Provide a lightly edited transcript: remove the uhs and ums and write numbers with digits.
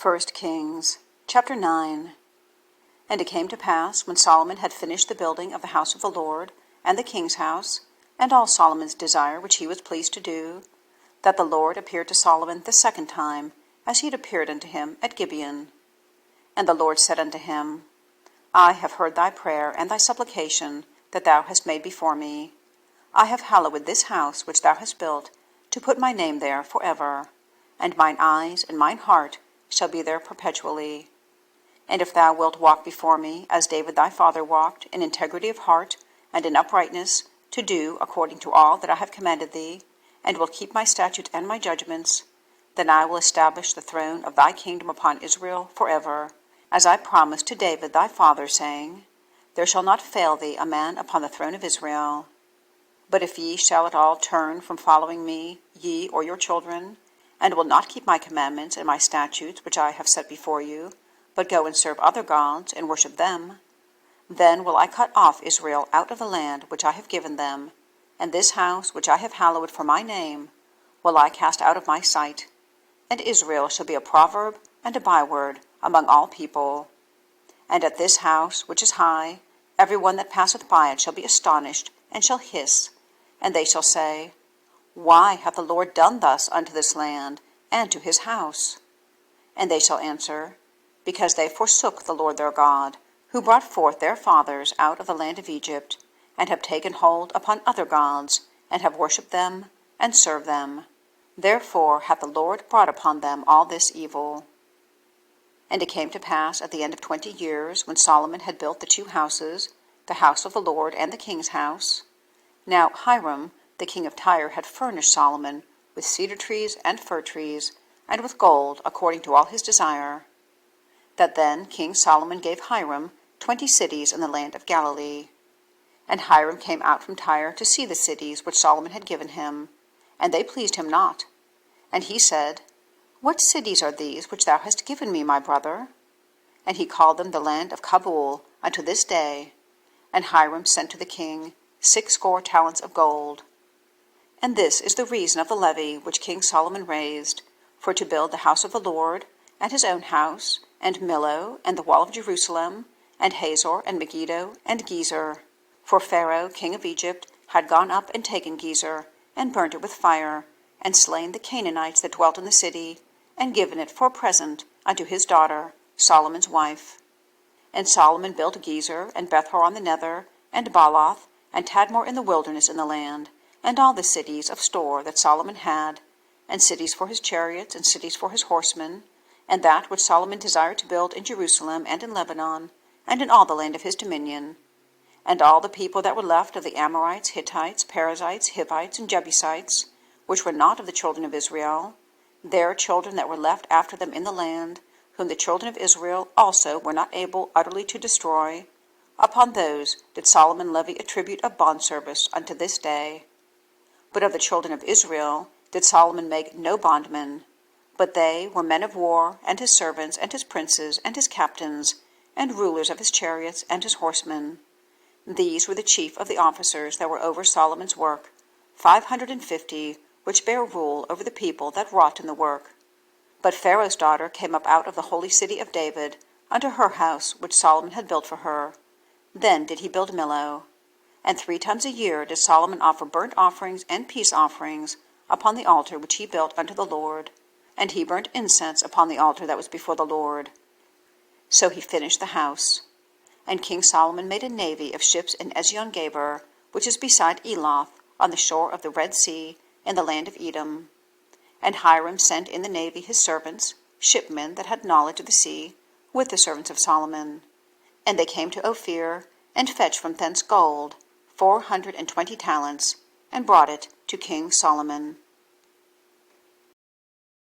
1 Kings, chapter 9. And it came to pass, when Solomon had finished the building of the house of the Lord, and the king's house, and all Solomon's desire which he was pleased to do, that the Lord appeared to Solomon the second time, as he had appeared unto him at Gibeon. And the Lord said unto him, I have heard thy prayer and thy supplication that thou hast made before me. I have hallowed this house which thou hast built, to put my name there for ever, and mine eyes and mine heart shall be there perpetually. And if thou wilt walk before me, as David thy father walked, in integrity of heart and in uprightness, to do according to all that I have commanded thee, and will keep my statutes and my judgments, then I will establish the throne of thy kingdom upon Israel forever, as I promised to David thy father, saying, There shall not fail thee a man upon the throne of Israel. But if ye shall at all turn from following me, ye or your children, and will not keep my commandments and my statutes which I have set before you, but go and serve other gods and worship them, then will I cut off Israel out of the land which I have given them, and this house which I have hallowed for my name will I cast out of my sight, and Israel shall be a proverb and a byword among all people. And at this house which is high, every one that passeth by it shall be astonished, and shall hiss, and they shall say, Why hath the Lord done thus unto this land, and to his house? And they shall answer, Because they forsook the Lord their God, who brought forth their fathers out of the land of Egypt, and have taken hold upon other gods, and have worshipped them, and served them. Therefore hath the Lord brought upon them all this evil. And it came to pass at the end of 20 years, when Solomon had built the 2 houses, the house of the Lord and the king's house. Now Hiram, the king of Tyre, had furnished Solomon with cedar trees and fir trees, and with gold, according to all his desire. That then King Solomon gave Hiram 20 cities in the land of Galilee. And Hiram came out from Tyre to see the cities which Solomon had given him, and they pleased him not. And he said, What cities are these which thou hast given me, my brother? And he called them the land of Kabul unto this day. And Hiram sent to the king 60 talents of gold. And this is the reason of the levy which King Solomon raised, for to build the house of the Lord, and his own house, and Millo, and the wall of Jerusalem, and Hazor, and Megiddo, and Gezer. For Pharaoh, king of Egypt, had gone up and taken Gezer, and burnt it with fire, and slain the Canaanites that dwelt in the city, and given it for a present unto his daughter, Solomon's wife. And Solomon built Gezer, and Bethhor on the nether, and Baalath, and Tadmor in the wilderness in the land, and all the cities of store that Solomon had, and cities for his chariots, and cities for his horsemen, and that which Solomon desired to build in Jerusalem and in Lebanon, and in all the land of his dominion. And all the people that were left of the Amorites, Hittites, Perizzites, Hivites, and Jebusites, which were not of the children of Israel, their children that were left after them in the land, whom the children of Israel also were not able utterly to destroy, upon those did Solomon levy a tribute of bondservice unto this day. But of the children of Israel did Solomon make no bondmen, but they were men of war, and his servants, and his princes, and his captains, and rulers of his chariots, and his horsemen. These were the chief of the officers that were over Solomon's work, 550, which bare rule over the people that wrought in the work. But Pharaoh's daughter came up out of the holy city of David unto her house which Solomon had built for her. Then did he build Millo. And 3 times a year did Solomon offer burnt offerings and peace offerings upon the altar which he built unto the Lord. And he burnt incense upon the altar that was before the Lord. So he finished the house. And King Solomon made a navy of ships in Ezion-Geber, which is beside Eloth, on the shore of the Red Sea, in the land of Edom. And Hiram sent in the navy his servants, shipmen that had knowledge of the sea, with the servants of Solomon. And they came to Ophir, and fetched from thence gold, 420 talents, and brought it to King Solomon.